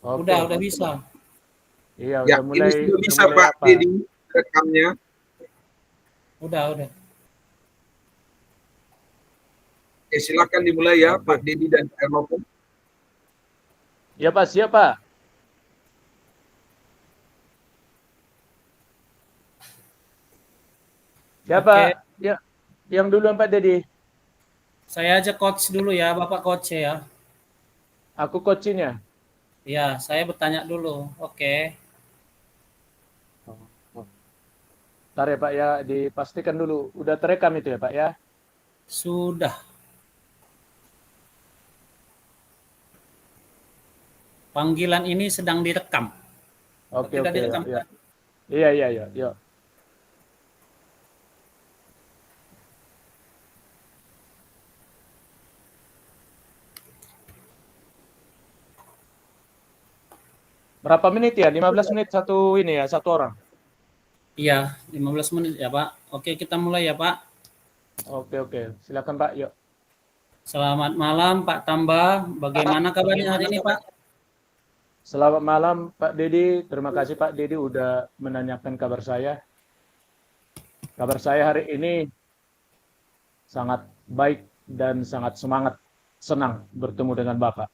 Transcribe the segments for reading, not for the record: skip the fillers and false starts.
Oke. Udah bisa. Iya, Ya, ini sudah udah bisa mulai Pak apa? Dedi rekamnya. Udah. Oke, silakan dimulai ya Pak Oke. Dedi dan Pak Ernoko. Ya Pak, siap Pak. Siapa? Oke, Ya, yang duluan Pak Dedi. saya aja coach dulu ya, Bapak coach ya. Aku coachnya. Ya, saya bertanya dulu. Oke, Ntar ya Pak ya, dipastikan dulu. Udah terekam itu ya Pak ya? sudah. Panggilan ini sedang direkam. Oke, Tidak oke, ya, direkam. ya. Iya, iya, iya, yuk. Berapa menit ya? 15 menit satu ini ya, satu orang. Iya, 15 menit ya Pak. Oke, kita mulai ya Pak. Oke, oke. Silakan Pak, yuk. Selamat malam Pak Tamba. Bagaimana kabarnya hari ini Pak? Selamat malam Pak Dedi. Terima kasih Pak Dedi udah menanyakan kabar saya. Kabar saya hari ini sangat baik dan sangat semangat, senang bertemu dengan Bapak.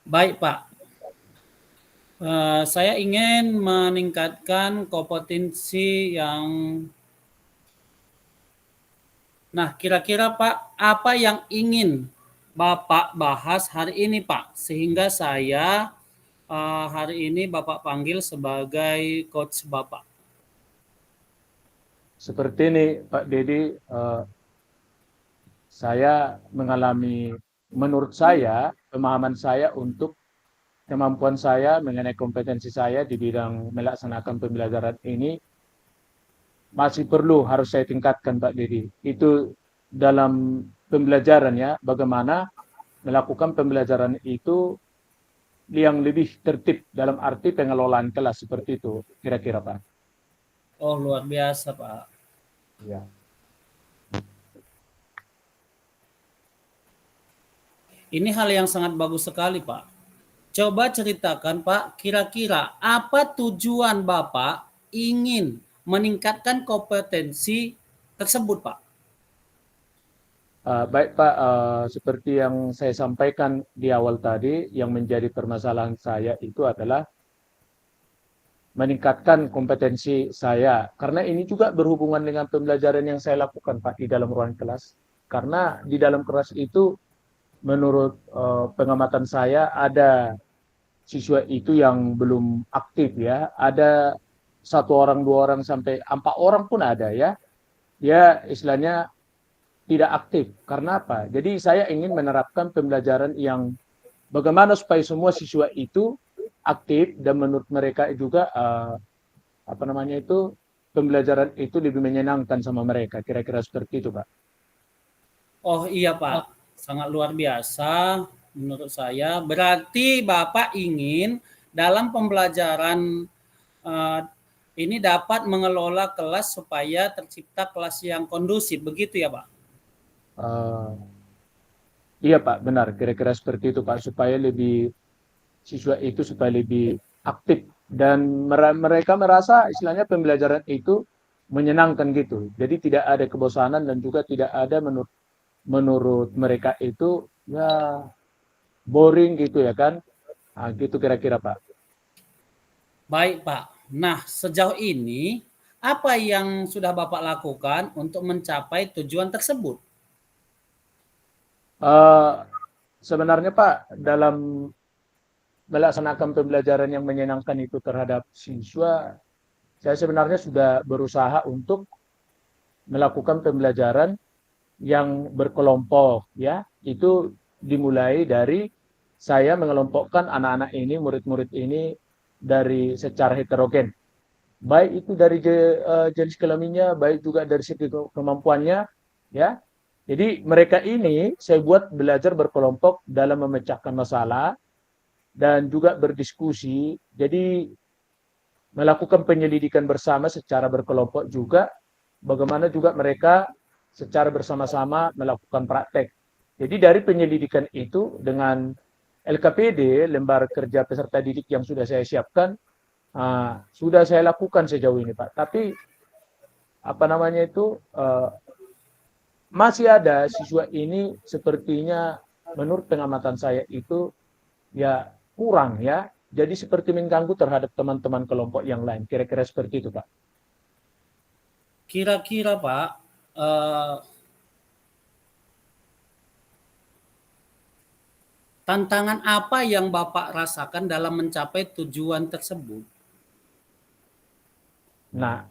Baik Pak. Saya ingin meningkatkan kompetensi yang. Nah, kira-kira Pak, apa yang ingin Bapak bahas hari ini Pak, sehingga saya hari ini Bapak panggil sebagai coach Bapak. Seperti ini Pak Dedi, saya mengalami, menurut saya, pemahaman saya untuk kemampuan saya mengenai kompetensi saya di bidang melaksanakan pembelajaran ini masih perlu harus saya tingkatkan Pak Dedi. Itu dalam pembelajaran ya, bagaimana melakukan pembelajaran itu yang lebih tertib dalam arti pengelolaan kelas seperti itu kira-kira Pak. Oh, luar biasa Pak. Ya. Ini hal yang sangat bagus sekali Pak. Coba ceritakan Pak, kira-kira apa tujuan Bapak ingin meningkatkan kompetensi tersebut Pak? Baik Pak, seperti yang saya sampaikan di awal tadi, yang menjadi permasalahan saya itu adalah meningkatkan kompetensi saya. Karena ini juga berhubungan dengan pembelajaran yang saya lakukan Pak di dalam ruang kelas. Karena di dalam kelas itu menurut pengamatan saya ada siswa itu yang belum aktif ya. Ada satu orang, dua orang, sampai 4 orang pun ada ya. Dia istilahnya tidak aktif. Karena apa? Jadi saya ingin menerapkan pembelajaran yang bagaimana supaya semua siswa itu aktif dan menurut mereka juga apa namanya itu pembelajaran itu lebih menyenangkan sama mereka. Kira-kira seperti itu, Pak. Oh iya Pak, sangat luar biasa menurut saya. Berarti Bapak ingin dalam pembelajaran eh, ini dapat mengelola kelas supaya tercipta kelas yang kondusif, begitu ya Pak? Uh, iya, Pak, benar. Kira-kira seperti itu, Pak, supaya lebih siswa itu supaya lebih aktif dan mereka merasa istilahnya pembelajaran itu menyenangkan gitu. Jadi tidak ada kebosanan dan juga tidak ada menurut mereka itu ya boring gitu ya kan. Nah, gitu kira-kira Pak. Baik Pak. Nah, sejauh ini apa yang sudah Bapak lakukan untuk mencapai tujuan tersebut? Sebenarnya Pak, dalam melaksanakan pembelajaran yang menyenangkan itu terhadap siswa, saya sebenarnya sudah berusaha untuk melakukan pembelajaran yang berkelompok ya. Itu dimulai dari saya mengelompokkan anak-anak ini, murid-murid ini dari secara heterogen. Baik itu dari jenis kelaminnya, baik juga dari segi kemampuannya ya. Jadi mereka ini saya buat belajar berkelompok dalam memecahkan masalah dan juga berdiskusi. Jadi melakukan penyelidikan bersama secara berkelompok juga. Bagaimana juga mereka secara bersama-sama melakukan praktek. Jadi dari penyelidikan itu dengan LKPD, lembar kerja peserta didik yang sudah saya siapkan, sudah saya lakukan sejauh ini Pak. Tapi apa namanya itu, masih ada siswa ini sepertinya menurut pengamatan saya itu ya kurang ya. Jadi seperti mengganggu terhadap teman-teman kelompok yang lain. Kira-kira seperti itu Pak. Kira-kira Pak, tantangan apa yang Bapak rasakan dalam mencapai tujuan tersebut? Nah,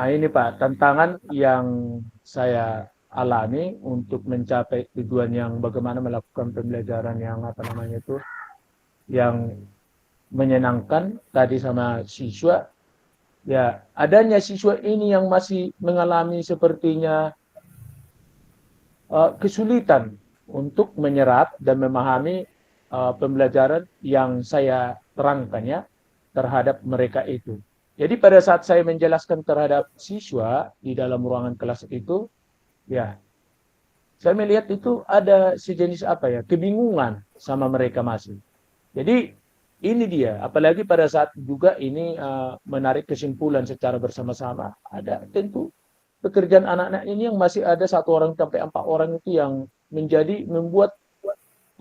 ini Pak, tantangan yang saya alami untuk mencapai tujuan yang bagaimana melakukan pembelajaran yang apa namanya itu, yang menyenangkan tadi sama siswa, ya adanya siswa ini yang masih mengalami sepertinya kesulitan untuk menyerap dan memahami pembelajaran yang saya terangkan ya terhadap mereka itu. Jadi pada saat saya menjelaskan terhadap siswa di dalam ruangan kelas itu, ya saya melihat itu ada sejenis apa ya, kebingungan sama mereka masih. Jadi ini dia, apalagi pada saat juga ini menarik kesimpulan secara bersama-sama, ada tentu pekerjaan anak-anak ini yang masih ada 1 orang sampai 4 orang itu yang membuat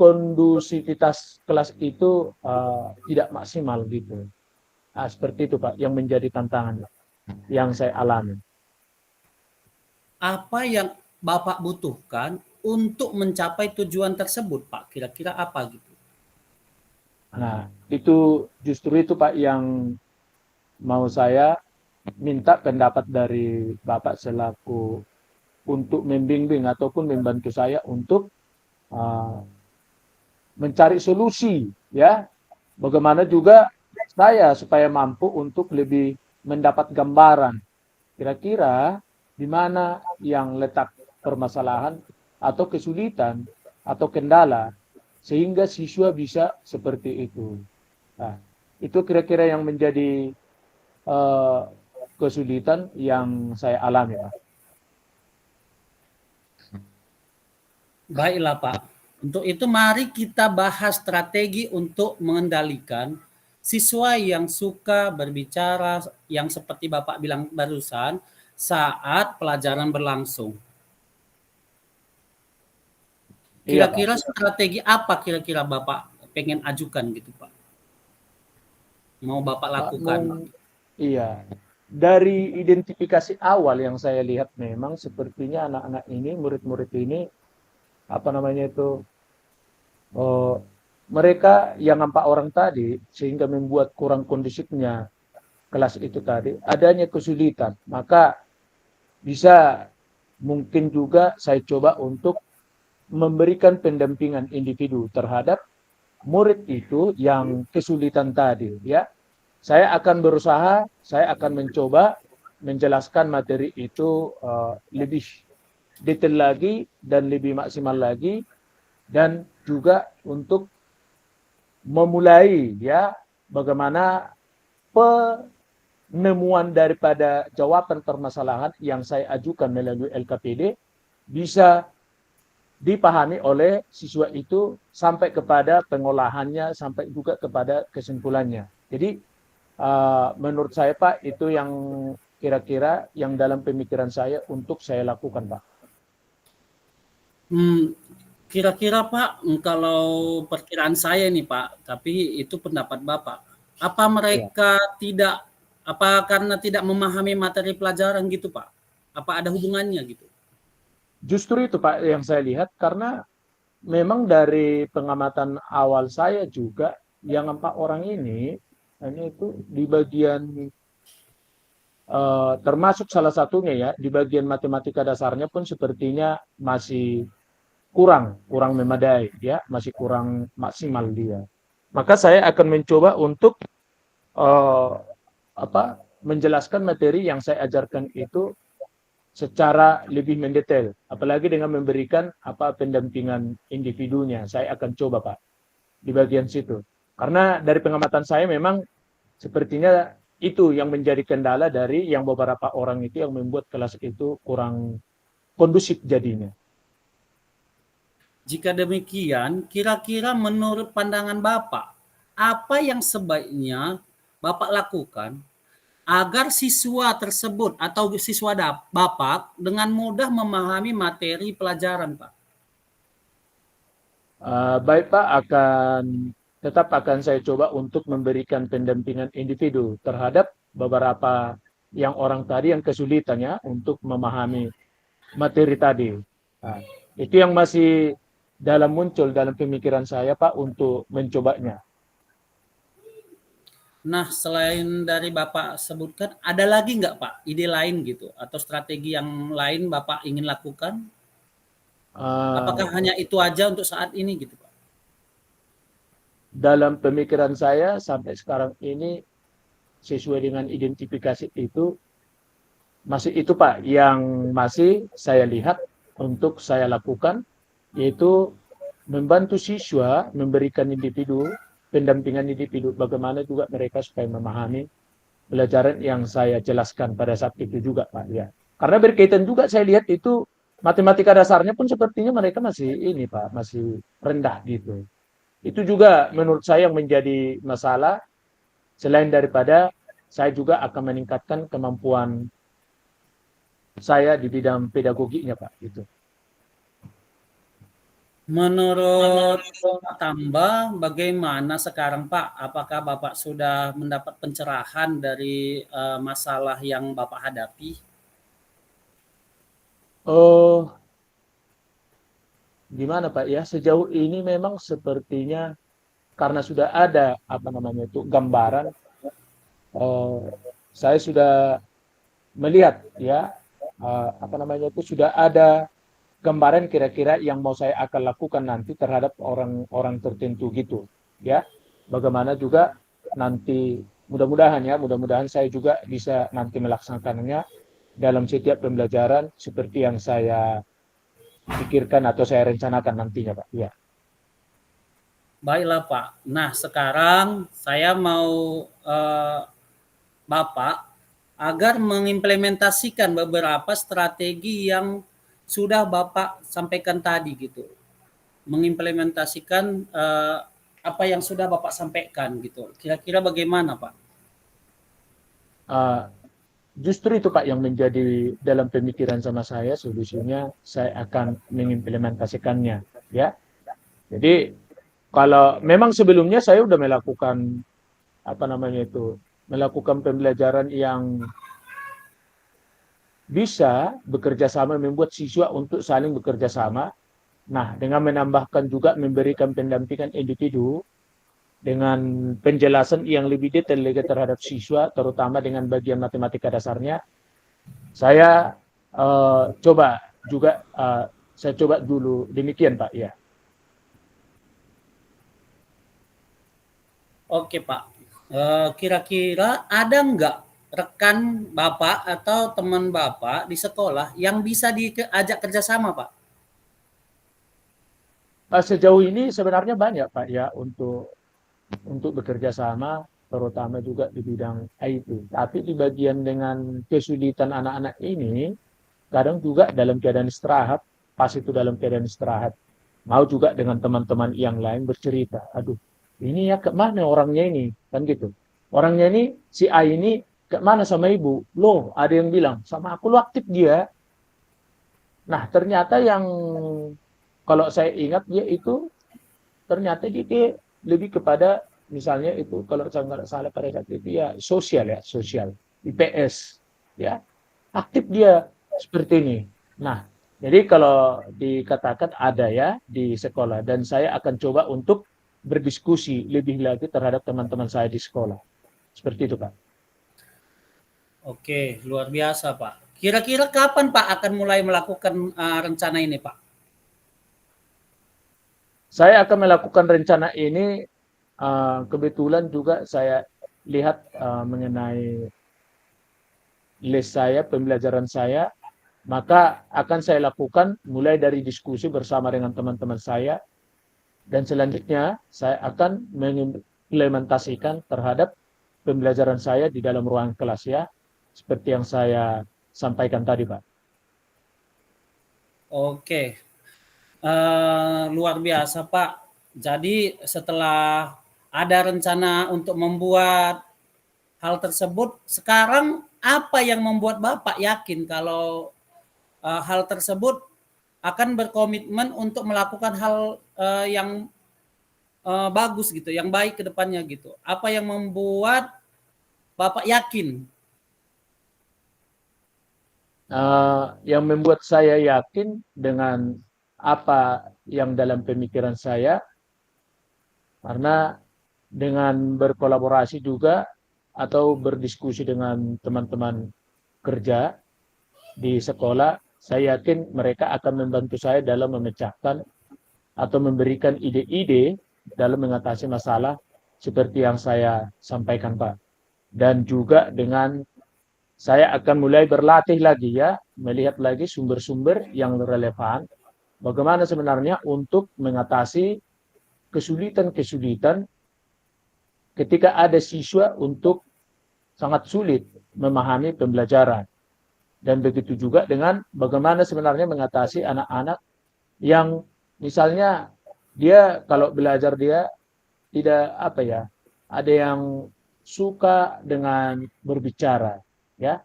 kondusivitas kelas itu tidak maksimal gitu. Seperti itu Pak, yang menjadi tantangan yang saya alami. Apa yang Bapak butuhkan untuk mencapai tujuan tersebut, Pak? Kira-kira apa gitu? Nah, itu justru itu Pak yang mau saya minta pendapat dari Bapak selaku untuk membimbing ataupun membantu saya untuk mencari solusi ya. Bagaimana juga saya supaya mampu untuk lebih mendapat gambaran kira-kira di mana yang letak permasalahan atau kesulitan atau kendala sehingga siswa bisa seperti itu. Nah, itu kira-kira yang menjadi kesulitan yang saya alami, Pak. Baiklah Pak. Untuk itu mari kita bahas strategi untuk mengendalikan siswa yang suka berbicara yang seperti Bapak bilang barusan saat pelajaran berlangsung. Iya, Pak. Kira-kira strategi apa kira-kira Bapak pengen ajukan gitu Pak? Mau Bapak Pak, lakukan? iya. Dari identifikasi awal yang saya lihat memang sepertinya anak-anak ini, murid-murid ini, apa namanya itu, oh, mereka yang 4 orang tadi sehingga membuat kurang kondusifnya kelas itu tadi, adanya kesulitan. Maka bisa mungkin juga saya coba untuk memberikan pendampingan individu terhadap murid itu yang kesulitan tadi ya. Saya akan berusaha, saya akan mencoba menjelaskan materi itu lebih detail lagi dan lebih maksimal lagi, dan juga untuk memulai ya bagaimana penemuan daripada jawaban permasalahan yang saya ajukan melalui LKPD bisa dipahami oleh siswa itu sampai kepada pengolahannya, sampai juga kepada kesimpulannya. Jadi menurut saya Pak, itu yang kira-kira yang dalam pemikiran saya untuk saya lakukan Pak. Kira-kira Pak, kalau perkiraan saya nih Pak, tapi itu pendapat Bapak. Apa mereka tidak, apa karena tidak memahami materi pelajaran gitu Pak? Apa ada hubungannya gitu? Justru itu Pak yang saya lihat, karena memang dari pengamatan awal saya juga yang 4 orang ini itu di bagian termasuk salah satunya ya di bagian matematika dasarnya pun sepertinya masih kurang memadai ya, masih kurang maksimal dia. Maka saya akan mencoba untuk menjelaskan materi yang saya ajarkan itu secara lebih mendetail, apalagi dengan memberikan pendampingan individunya. Saya akan coba Pak di bagian situ, karena dari pengamatan saya memang sepertinya itu yang menjadi kendala dari yang beberapa orang itu yang membuat kelas itu kurang kondusif jadinya. Jika demikian, kira-kira menurut pandangan Bapak, apa yang sebaiknya Bapak lakukan agar siswa tersebut atau siswa Bapak dengan mudah memahami materi pelajaran, Pak? Baik Pak, tetap akan saya coba untuk memberikan pendampingan individu terhadap beberapa yang orang tadi yang kesulitannya untuk memahami materi tadi. Nah, itu yang masih muncul dalam pemikiran saya Pak untuk mencobanya. Nah, selain dari Bapak sebutkan, ada lagi nggak Pak ide lain gitu atau strategi yang lain Bapak ingin lakukan? Uh, Apakah hanya itu aja untuk saat ini gitu Pak? dalam pemikiran saya sampai sekarang ini sesuai dengan identifikasi itu masih itu Pak yang masih saya lihat untuk saya lakukan, yaitu membantu siswa, memberikan pendampingan individu, bagaimana juga mereka supaya memahami pelajaran yang saya jelaskan pada saat itu juga Pak ya. Karena berkaitan juga saya lihat itu matematika dasarnya pun sepertinya mereka masih ini Pak, masih rendah gitu. Itu juga menurut saya yang menjadi masalah, selain daripada saya juga akan meningkatkan kemampuan saya di bidang pedagoginya Pak gitu. Menurut Pak Tambah, bagaimana sekarang Pak? Apakah Bapak sudah mendapat pencerahan dari masalah yang Bapak hadapi? Oh, gimana Pak ya? Sejauh ini memang sepertinya karena sudah ada apa namanya itu gambaran, eh, saya sudah melihat ya apa namanya itu sudah ada gambaran kira-kira yang mau saya akan lakukan nanti terhadap orang-orang tertentu gitu ya. Bagaimana juga nanti mudah-mudahan saya juga bisa nanti melaksanakannya dalam setiap pembelajaran seperti yang saya pikirkan atau saya rencanakan nantinya Pak. Ya. Baiklah Pak. Nah sekarang saya mau Bapak agar mengimplementasikan beberapa strategi yang sudah Bapak sampaikan tadi gitu. Mengimplementasikan apa yang sudah Bapak sampaikan gitu. Kira-kira bagaimana Pak? Uh, Justru itu Pak yang menjadi dalam pemikiran sama saya solusinya saya akan mengimplementasikannya ya. Jadi kalau memang sebelumnya saya sudah melakukan apa namanya itu melakukan pembelajaran yang bisa bekerja sama membuat siswa untuk saling bekerja sama. Nah, dengan menambahkan juga memberikan pendampingan individu dengan penjelasan yang lebih detail lagi terhadap siswa, terutama dengan bagian matematika dasarnya, saya coba juga saya coba dulu demikian Pak ya. Oke Pak. Kira-kira ada nggak rekan Bapak atau teman Bapak di sekolah yang bisa diajak kerjasama Pak? Sejauh ini sebenarnya banyak Pak ya untuk bekerja sama, terutama juga di bidang IT. Tapi di bagian dengan kesulitan anak-anak ini, kadang juga dalam keadaan istirahat, pas itu dalam keadaan istirahat, mau juga dengan teman-teman yang lain bercerita, aduh, ini ya ke mana orangnya ini, kan gitu. Orangnya ini, si A ini ke mana sama ibu? Loh, ada yang bilang, sama aku lo aktif dia. Nah, ternyata yang kalau saya ingat dia itu ternyata dia lebih kepada misalnya itu kalau saya nggak salah pada saat itu ya sosial IPS ya aktif dia seperti ini. Nah jadi kalau dikatakan ada ya di sekolah dan saya akan coba untuk berdiskusi lebih lagi terhadap teman-teman saya di sekolah seperti itu Pak. Oke, luar biasa Pak. Kira-kira kapan Pak akan mulai melakukan rencana ini Pak? Saya akan melakukan rencana ini kebetulan juga saya lihat mengenai les saya, pembelajaran saya, maka akan saya lakukan mulai dari diskusi bersama dengan teman-teman saya, dan selanjutnya saya akan mengimplementasikan terhadap pembelajaran saya di dalam ruang kelas ya, seperti yang saya sampaikan tadi Pak. Oke. Luar biasa Pak. Jadi setelah ada rencana untuk membuat hal tersebut, sekarang apa yang membuat Bapak yakin kalau hal tersebut akan berkomitmen untuk melakukan hal yang bagus gitu, yang baik ke depannya gitu. Apa yang membuat Bapak yakin? Yang membuat saya yakin dengan apa yang dalam pemikiran saya, karena dengan berkolaborasi juga atau berdiskusi dengan teman-teman kerja di sekolah, saya yakin mereka akan membantu saya dalam memecahkan atau memberikan ide-ide dalam mengatasi masalah seperti yang saya sampaikan, Pak. Dan juga dengan saya akan mulai berlatih lagi ya, melihat lagi sumber-sumber yang relevan, bagaimana sebenarnya untuk mengatasi kesulitan-kesulitan ketika ada siswa untuk sangat sulit memahami pembelajaran. Dan begitu juga dengan bagaimana sebenarnya mengatasi anak-anak yang misalnya dia kalau belajar dia tidak apa ya, ada yang suka dengan berbicara ya.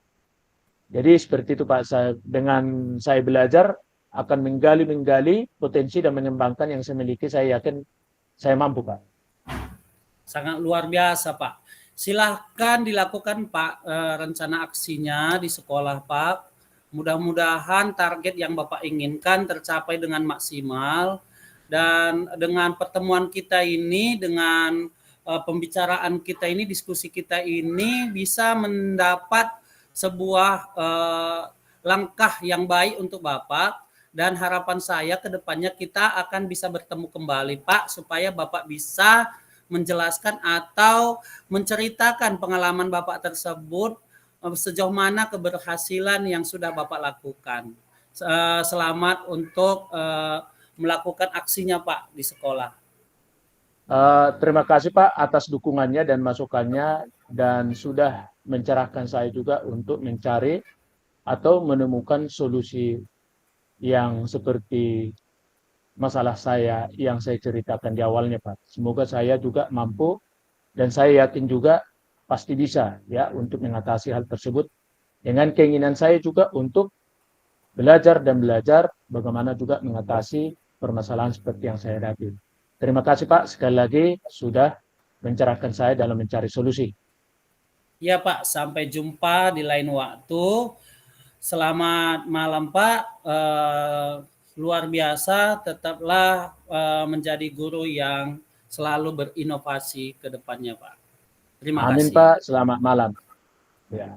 Jadi seperti itu Pak, dengan saya belajar akan menggali potensi dan mengembangkan yang saya miliki, saya yakin saya mampu Pak. Sangat luar biasa Pak. Silahkan dilakukan Pak rencana aksinya di sekolah Pak. Mudah-mudahan target yang Bapak inginkan tercapai dengan maksimal. Dan dengan pertemuan kita ini, dengan pembicaraan kita ini, diskusi kita ini bisa mendapat sebuah langkah yang baik untuk Bapak. Dan harapan saya ke depannya kita akan bisa bertemu kembali Pak, supaya Bapak bisa menjelaskan atau menceritakan pengalaman Bapak tersebut, sejauh mana keberhasilan yang sudah Bapak lakukan. Selamat untuk melakukan aksinya Pak di sekolah. Terima kasih Pak atas dukungannya dan masukannya, dan sudah mencerahkan saya juga untuk mencari atau menemukan solusi yang seperti masalah saya yang saya ceritakan di awalnya Pak. Semoga saya juga mampu, dan saya yakin juga pasti bisa ya untuk mengatasi hal tersebut, dengan keinginan saya juga untuk belajar dan belajar bagaimana juga mengatasi permasalahan seperti yang saya hadapi. Terima kasih Pak sekali lagi sudah mencerahkan saya dalam mencari solusi. Ya Pak, sampai jumpa di lain waktu. Selamat malam Pak. Luar biasa, tetaplah menjadi guru yang selalu berinovasi ke depannya Pak. Terima Amin kasih. Pak, selamat malam. Ya.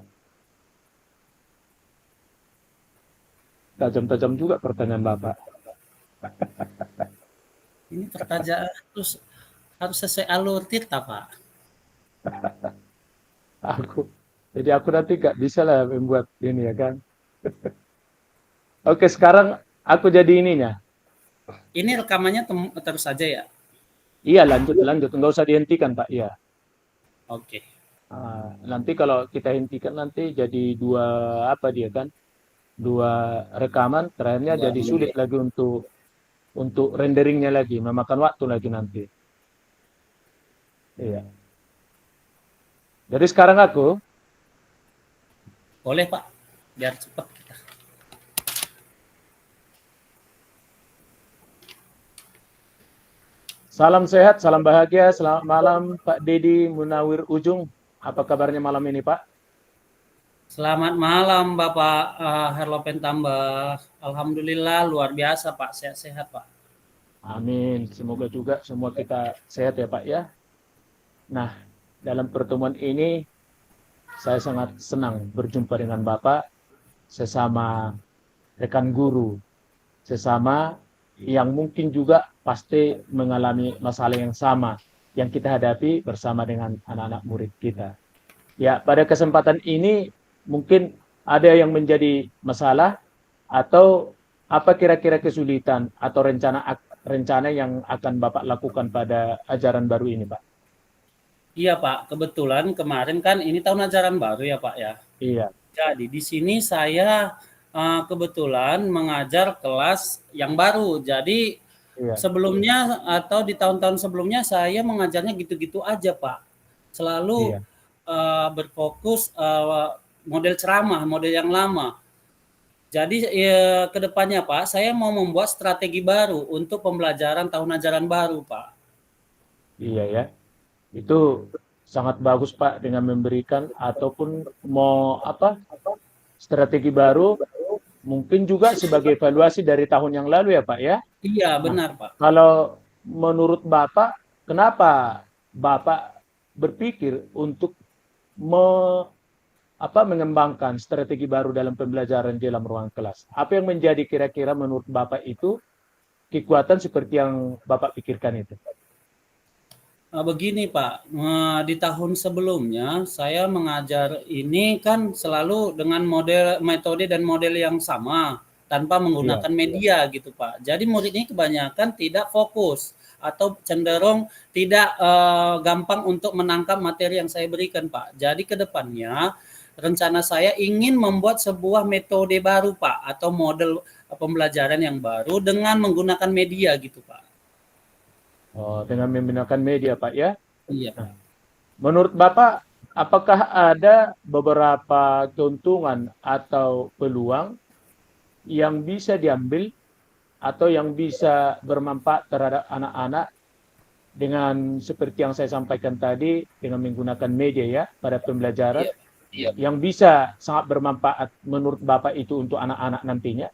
Tajam-tajam juga pertanyaan Bapak. Ini pertanyaan harus sesuai alur kita Pak. Jadi aku nanti gak bisa lah membuat ini ya kan. Oke, sekarang aku jadi ininya. Ini rekamannya terus saja ya? Iya, lanjut. Nggak usah dihentikan, Pak. Iya. Oke. Nanti kalau kita hentikan nanti jadi dua apa dia kan? Dua rekaman, terakhirnya jadi sulit lagi untuk renderingnya lagi, memakan waktu lagi nanti. Iya. Jadi sekarang aku Boleh Pak, biar cepat kita. salam sehat, salam bahagia, selamat malam Pak Dedi Munawir Ujung. Apa kabarnya malam ini Pak? Selamat malam Bapak Herlopen Tambah. Alhamdulillah luar biasa Pak, sehat-sehat Pak. Amin, semoga juga semua kita sehat ya Pak ya. Nah, dalam pertemuan ini saya sangat senang berjumpa dengan Bapak, sesama rekan guru, sesama yang mungkin juga pasti mengalami masalah yang sama yang kita hadapi bersama dengan anak-anak murid kita. Ya, pada kesempatan ini mungkin ada yang menjadi masalah atau apa kira-kira kesulitan atau rencana yang akan Bapak lakukan pada ajaran baru ini, Pak? Iya Pak, kebetulan kemarin kan ini tahun ajaran baru ya Pak ya. Iya. Jadi di sini saya kebetulan mengajar kelas yang baru. Jadi Iya, sebelumnya atau di tahun-tahun sebelumnya saya mengajarnya gitu-gitu aja, Pak. Selalu iya. berfokus model ceramah, model yang lama. Jadi ya, ke depannya Pak, saya mau membuat strategi baru untuk pembelajaran tahun ajaran baru, Pak. Iya ya. Itu sangat bagus Pak dengan memberikan ataupun mau apa strategi baru mungkin juga sebagai evaluasi dari tahun yang lalu ya Pak ya. Iya, Nah, benar, Pak. kalau menurut Bapak, kenapa Bapak berpikir untuk me- mengembangkan strategi baru dalam pembelajaran di dalam ruang kelas? Apa yang menjadi kira-kira menurut Bapak itu kekuatan seperti yang Bapak pikirkan itu? Begini Pak, di tahun sebelumnya saya mengajar ini kan selalu dengan metode dan model yang sama tanpa Iya, menggunakan media gitu Pak. Jadi murid ini kebanyakan tidak fokus atau cenderung tidak gampang untuk menangkap materi yang saya berikan Pak. Jadi ke depannya rencana saya ingin membuat sebuah metode baru Pak atau model pembelajaran yang baru dengan menggunakan media gitu Pak. oh, dengan menggunakan media Pak ya. Iya Nah, Pak. menurut Bapak, apakah ada beberapa keuntungan atau peluang yang bisa diambil atau yang bisa bermanfaat terhadap anak-anak dengan seperti yang saya sampaikan tadi dengan menggunakan media ya pada pembelajaran Iya. Iya. yang bisa sangat bermanfaat menurut Bapak itu untuk anak-anak nantinya?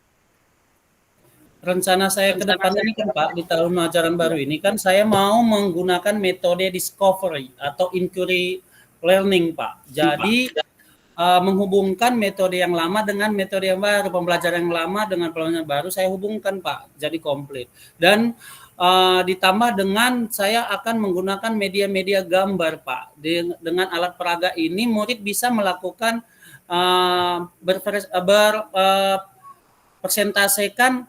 Rencana saya ke depan ini kan Pak, di tahun ajaran baru ini kan saya mau menggunakan metode discovery atau inquiry learning Pak. Jadi menghubungkan metode yang lama dengan metode yang baru, pembelajaran yang lama dengan pembelajaran yang baru saya hubungkan Pak, jadi komplit. Dan ditambah dengan saya akan menggunakan media-media gambar Pak. Dengan alat peraga ini murid bisa melakukan persentasekan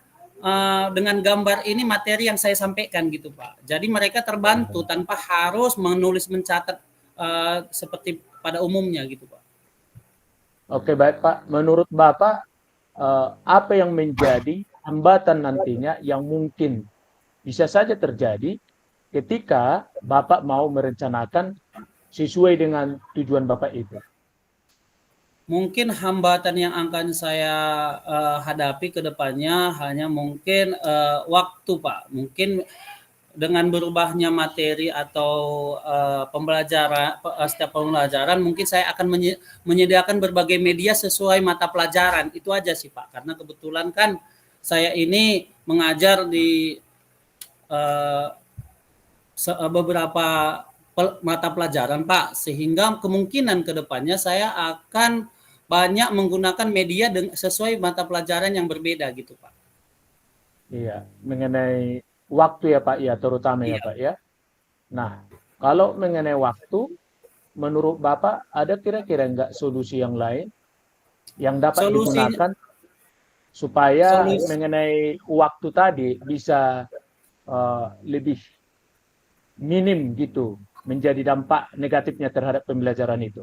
dengan gambar ini materi yang saya sampaikan gitu Pak. Jadi mereka terbantu tanpa harus menulis mencatat seperti pada umumnya gitu Pak. Oke, baik Pak. Menurut Bapak, apa yang menjadi hambatan nantinya yang mungkin bisa saja terjadi ketika Bapak mau merencanakan sesuai dengan tujuan Bapak itu? Mungkin hambatan yang akan saya hadapi ke depannya hanya mungkin waktu Pak. Mungkin dengan berubahnya materi atau pembelajaran setiap pembelajaran mungkin saya akan menyediakan berbagai media sesuai mata pelajaran. Itu aja sih Pak. Karena kebetulan kan saya ini mengajar di eh, beberapa mata pelajaran Pak, sehingga kemungkinan ke depannya saya akan banyak menggunakan media sesuai mata pelajaran yang berbeda gitu Pak. Iya, mengenai waktu ya Pak ya, terutama ya Iya. Pak ya. Nah, kalau mengenai waktu, menurut Bapak ada kira-kira nggak solusi yang lain yang dapat Solusi digunakan supaya solusi mengenai waktu tadi bisa lebih minim gitu menjadi dampak negatifnya terhadap pembelajaran itu?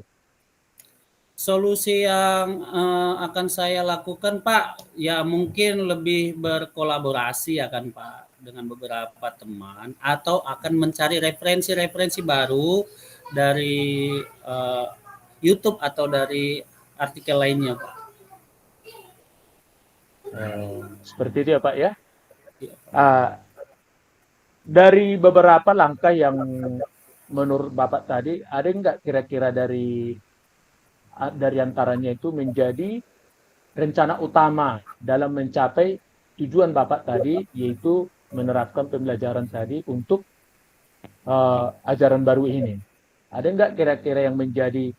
Solusi yang akan saya lakukan Pak, ya mungkin lebih berkolaborasi akan Pak dengan beberapa teman atau akan mencari referensi-referensi baru dari YouTube atau dari artikel lainnya Pak. Seperti itu ya Pak ya. Iya, Pak. Uh, dari beberapa langkah yang menurut Bapak tadi, ada nggak kira-kira dari antaranya itu menjadi rencana utama dalam mencapai tujuan Bapak tadi, yaitu menerapkan pembelajaran tadi untuk ajaran baru ini? Ada nggak kira-kira yang menjadi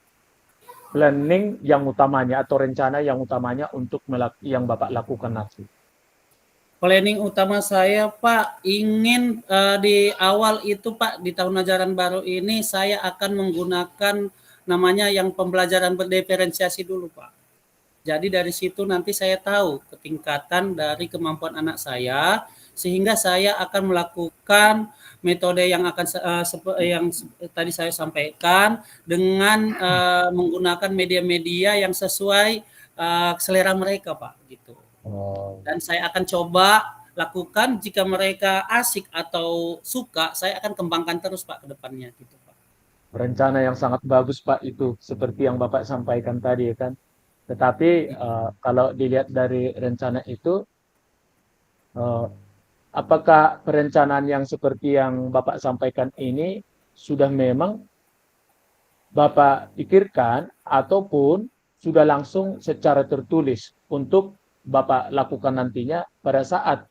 planning yang utamanya atau rencana yang utamanya untuk yang Bapak lakukan nanti? Planning utama saya Pak ingin di awal itu Pak di tahun ajaran baru ini saya akan menggunakan namanya yang pembelajaran berdiferensiasi dulu Pak. Jadi dari situ nanti saya tahu ketingkatan dari kemampuan anak saya sehingga saya akan melakukan metode yang akan yang tadi saya sampaikan dengan menggunakan media-media yang sesuai selera mereka Pak gitu. Oh, Dan saya akan coba lakukan jika mereka asik atau suka, saya akan kembangkan terus Pak ke depannya gitu Pak. rencana yang sangat bagus Pak itu, seperti yang Bapak sampaikan tadi ya kan. Tetapi kalau dilihat dari rencana itu, eh, apakah perencanaan yang seperti yang Bapak sampaikan ini sudah memang Bapak pikirkan ataupun sudah langsung secara tertulis untuk Bapak lakukan nantinya pada saat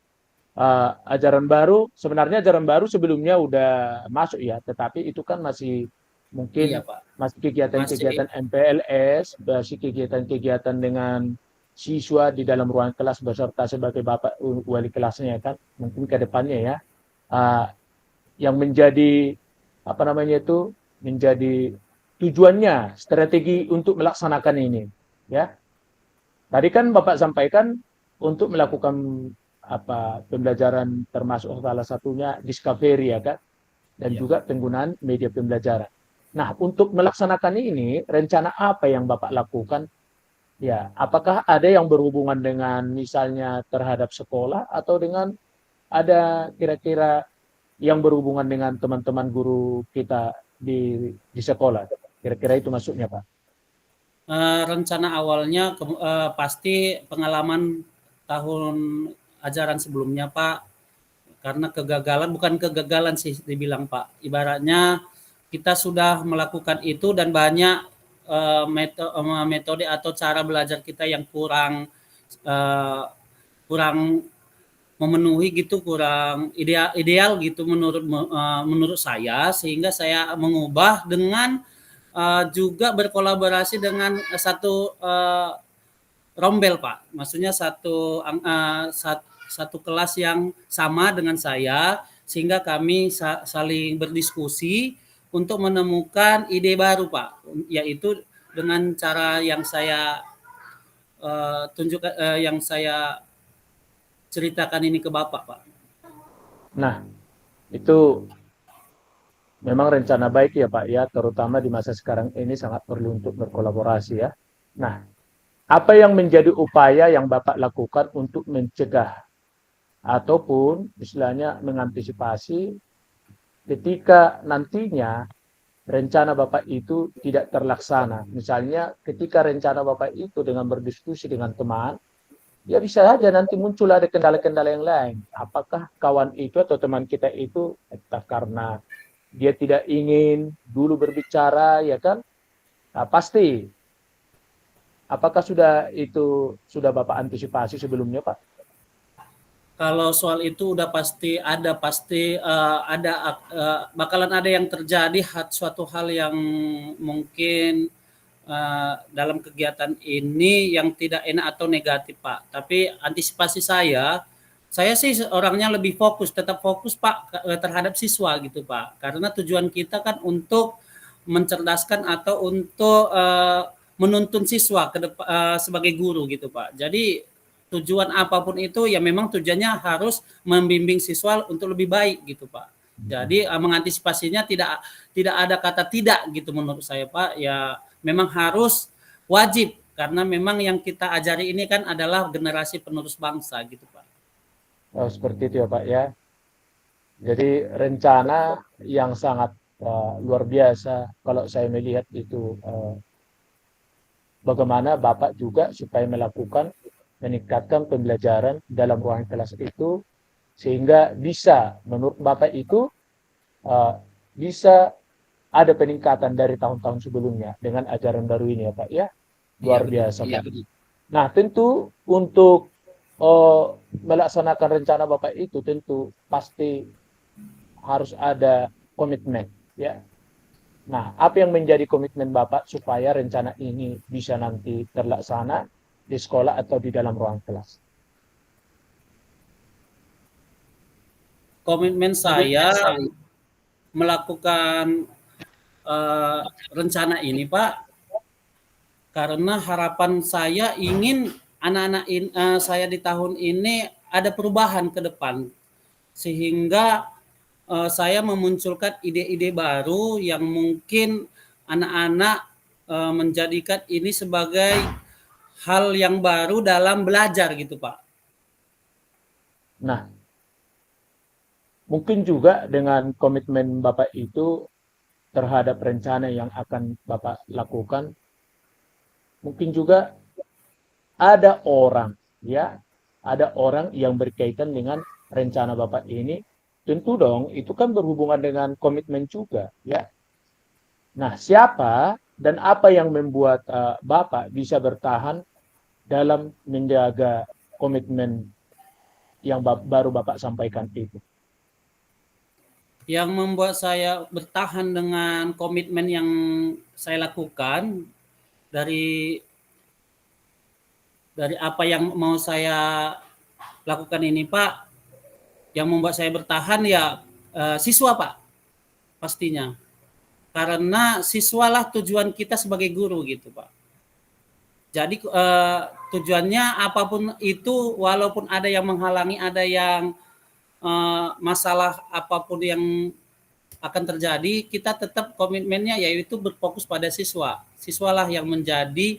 ajaran baru, sebenarnya ajaran baru sebelumnya udah masuk ya, tetapi itu kan masih Iya mungkin Pak, masih masih kegiatan-kegiatan MPLS, masih kegiatan-kegiatan dengan siswa di dalam ruang kelas beserta sebagai bapak wali kelasnya kan, mungkin ke depannya ya, uh, yang menjadi apa namanya itu menjadi tujuannya strategi untuk melaksanakan ini, ya. Tadi kan Bapak sampaikan untuk melakukan apa pembelajaran termasuk salah satunya discovery ya kan dan iya. juga penggunaan media pembelajaran. Nah, untuk melaksanakan ini rencana apa yang Bapak lakukan? Ya, apakah ada yang berhubungan dengan misalnya terhadap sekolah atau dengan ada kira-kira yang berhubungan dengan teman-teman guru kita di sekolah? Kira-kira itu maksudnya, Pak. Rencana awalnya pasti pengalaman tahun ajaran sebelumnya Pak, karena kegagalan, bukan kegagalan sih dibilang Pak, ibaratnya kita sudah melakukan itu dan banyak metode atau cara belajar kita yang kurang eh, kurang memenuhi gitu, kurang ideal gitu menurut saya, sehingga saya mengubah dengan juga berkolaborasi dengan satu rombel Pak, maksudnya satu kelas yang sama dengan saya, sehingga kami saling berdiskusi untuk menemukan ide baru Pak, yaitu dengan cara yang saya tunjukkan, yang saya ceritakan ini ke Bapak Pak. Nah, itu memang rencana baik ya Pak ya, terutama di masa sekarang ini sangat perlu untuk berkolaborasi ya. Nah, apa yang menjadi upaya yang Bapak lakukan untuk mencegah ataupun istilahnya mengantisipasi ketika nantinya rencana Bapak itu tidak terlaksana. Misalnya ketika rencana Bapak itu dengan berdiskusi dengan teman, ya bisa saja nanti muncul ada kendala-kendala yang lain. Apakah kawan itu atau teman kita itu entah karena dia tidak ingin dulu berbicara, ya kan? Nah, pasti. Apakah sudah Bapak antisipasi sebelumnya, Pak? Kalau soal itu udah pasti ada bakalan ada yang terjadi suatu hal yang mungkin dalam kegiatan ini yang tidak enak atau negatif Pak. Tapi antisipasi saya sih orangnya lebih fokus, tetap fokus Pak terhadap siswa gitu Pak. Karena tujuan kita kan untuk mencerdaskan atau untuk menuntun siswa sebagai guru gitu Pak. Jadi tujuan apapun itu ya memang tujuannya harus membimbing siswa untuk lebih baik gitu Pak. Jadi mengantisipasinya tidak ada kata tidak gitu menurut saya Pak. Ya memang harus wajib karena memang yang kita ajari ini kan adalah generasi penerus bangsa gitu Pak. Oh, seperti itu ya, Pak ya. Jadi rencana yang sangat luar biasa kalau saya melihat itu bagaimana Bapak juga supaya melakukan meningkatkan pembelajaran dalam ruang kelas itu sehingga bisa menurut Bapak itu uh, bisa ada peningkatan dari tahun-tahun sebelumnya dengan ajaran baru ini ya Pak ya. Iya Luar benar. biasa Pak. Nah, tentu untuk melaksanakan rencana Bapak itu tentu pasti harus ada komitmen ya. Nah, apa yang menjadi komitmen Bapak supaya rencana ini bisa nanti terlaksana di sekolah atau di dalam ruang kelas? Komitmen saya melakukan rencana ini Pak karena harapan saya ingin anak-anak saya di tahun ini ada perubahan ke depan sehingga saya memunculkan ide-ide baru yang mungkin anak-anak menjadikan ini sebagai hal yang baru dalam belajar gitu Pak. Nah, mungkin juga dengan komitmen Bapak itu terhadap rencana yang akan Bapak lakukan, mungkin juga ada orang, ya, ada orang yang berkaitan dengan rencana Bapak ini. Tentu dong, itu kan berhubungan dengan komitmen juga, ya. Nah, siapa dan apa yang membuat Bapak bisa bertahan dalam menjaga komitmen yang baru Bapak sampaikan itu? Yang membuat saya bertahan dengan komitmen yang saya lakukan dari apa yang mau saya lakukan ini Pak, yang membuat saya bertahan ya siswa Pak, pastinya. Karena siswalah tujuan kita sebagai guru gitu Pak. Jadi tujuannya apapun itu, walaupun ada yang menghalangi, ada yang masalah apapun yang akan terjadi, kita tetap komitmennya yaitu berfokus pada siswa. Siswalah yang menjadi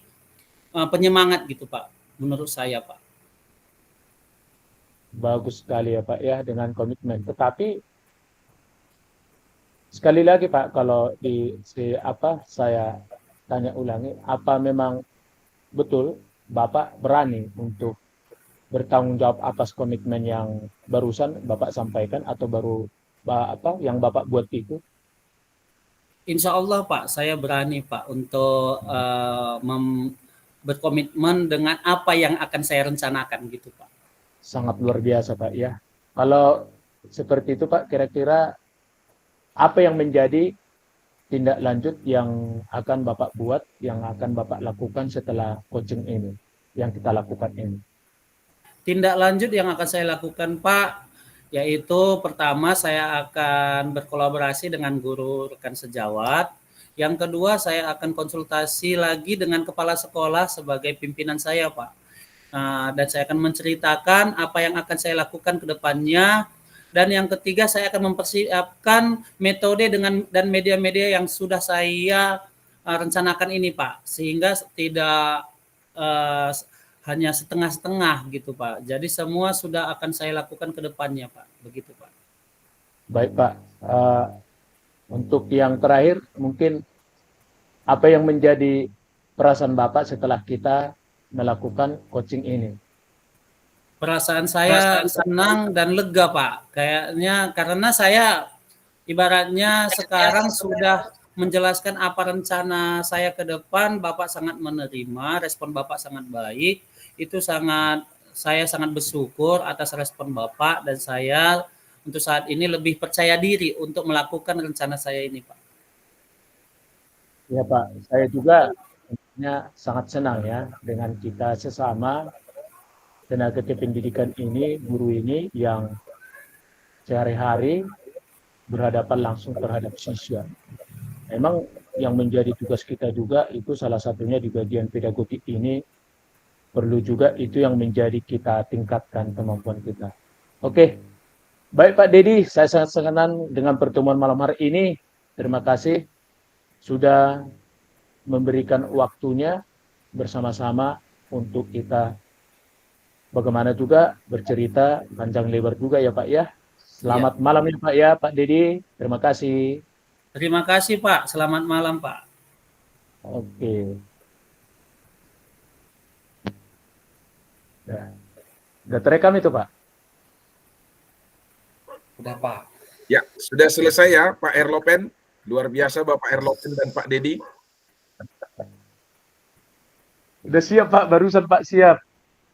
penyemangat gitu Pak, menurut saya Pak. Bagus sekali ya Pak ya dengan komitmen. Tetapi sekali lagi Pak, kalau saya tanya ulangi, apa memang betul Bapak berani untuk bertanggung jawab atas komitmen yang barusan Bapak sampaikan atau yang Bapak buat itu? Insya Allah Pak, saya berani Pak untuk berkomitmen dengan apa yang akan saya rencanakan gitu Pak. Sangat luar biasa Pak ya. Kalau seperti itu Pak, kira-kira apa yang menjadi tindak lanjut yang akan Bapak buat, yang akan Bapak lakukan setelah coaching ini, yang kita lakukan ini? Tindak lanjut yang akan saya lakukan Pak, yaitu pertama saya akan berkolaborasi dengan guru rekan sejawat. Yang kedua saya akan konsultasi lagi dengan kepala sekolah sebagai pimpinan saya Pak. Dan saya akan menceritakan apa yang akan saya lakukan ke depannya. Dan yang ketiga saya akan mempersiapkan metode dan media-media yang sudah saya rencanakan ini Pak, sehingga tidak hanya setengah-setengah gitu Pak. Jadi semua sudah akan saya lakukan ke depannya Pak, begitu Pak. Baik Pak, untuk yang terakhir mungkin apa yang menjadi perasaan Bapak setelah kita melakukan coaching ini? Perasaan saya senang dan lega Pak. Kayaknya karena saya ibaratnya sekarang sudah menjelaskan apa rencana saya ke depan, Bapak sangat menerima, respon Bapak sangat baik. Itu saya sangat bersyukur atas respon Bapak, dan saya untuk saat ini lebih percaya diri untuk melakukan rencana saya ini Pak. Ya Pak, saya juga sangat senang ya dengan kita sesama tenaga kependidikan ini, guru ini yang sehari-hari berhadapan langsung terhadap siswa. Memang yang menjadi tugas kita juga itu salah satunya di bagian pedagogik ini perlu juga itu yang menjadi kita tingkatkan kemampuan kita. Oke, baik Pak Dedi, saya sangat senang dengan pertemuan malam hari ini. Terima kasih sudah memberikan waktunya bersama-sama untuk kita bagaimana juga bercerita panjang lebar juga ya Pak ya. Selamat malam ya Pak ya, Pak Dedi. Terima kasih. Terima kasih Pak. Selamat malam Pak. Oke. Udah terekam itu Pak? Udah Pak. Ya, sudah selesai ya Pak Erlopen. Luar biasa Bapak Erlopen dan Pak Dedi. Udah siap Pak, barusan Pak siap.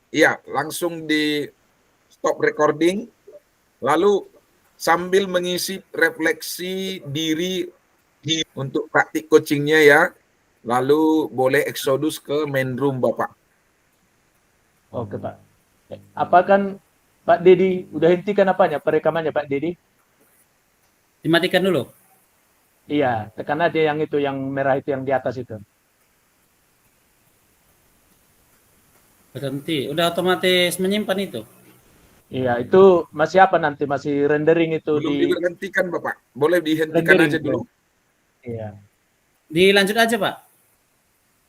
Iya, langsung di stop recording. Lalu sambil mengisi refleksi diri untuk praktik coachingnya ya. Lalu boleh eksodus ke main room Bapak. Oke Pak. Apakah Pak Dedi udah hentikan apanya perekamannya Pak Dedi? Dimatikan dulu. Iya, tekan aja yang itu, yang merah itu yang di atas itu. Berhenti. Udah otomatis menyimpan itu. Iya, itu masih apa nanti? Masih rendering itu Belum diberhentikan Bapak. Boleh dihentikan rendering, aja dulu. Iya. Dilanjut aja Pak.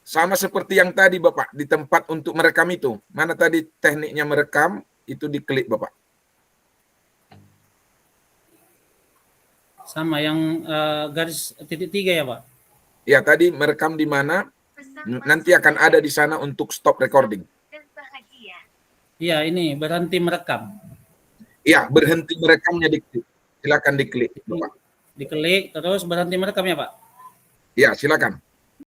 sama seperti yang tadi Bapak, di tempat untuk merekam itu. Mana tadi tekniknya merekam, itu diklik Bapak. Sama yang garis titik 3 ya Pak? Ya, tadi merekam di mana, nanti akan ada di sana untuk stop recording. Iya, ini berhenti merekam. Ya, berhenti merekamnya diklik. Silakan diklik Bapak. Diklik terus berhenti merekam ya Pak? Ya, silakan.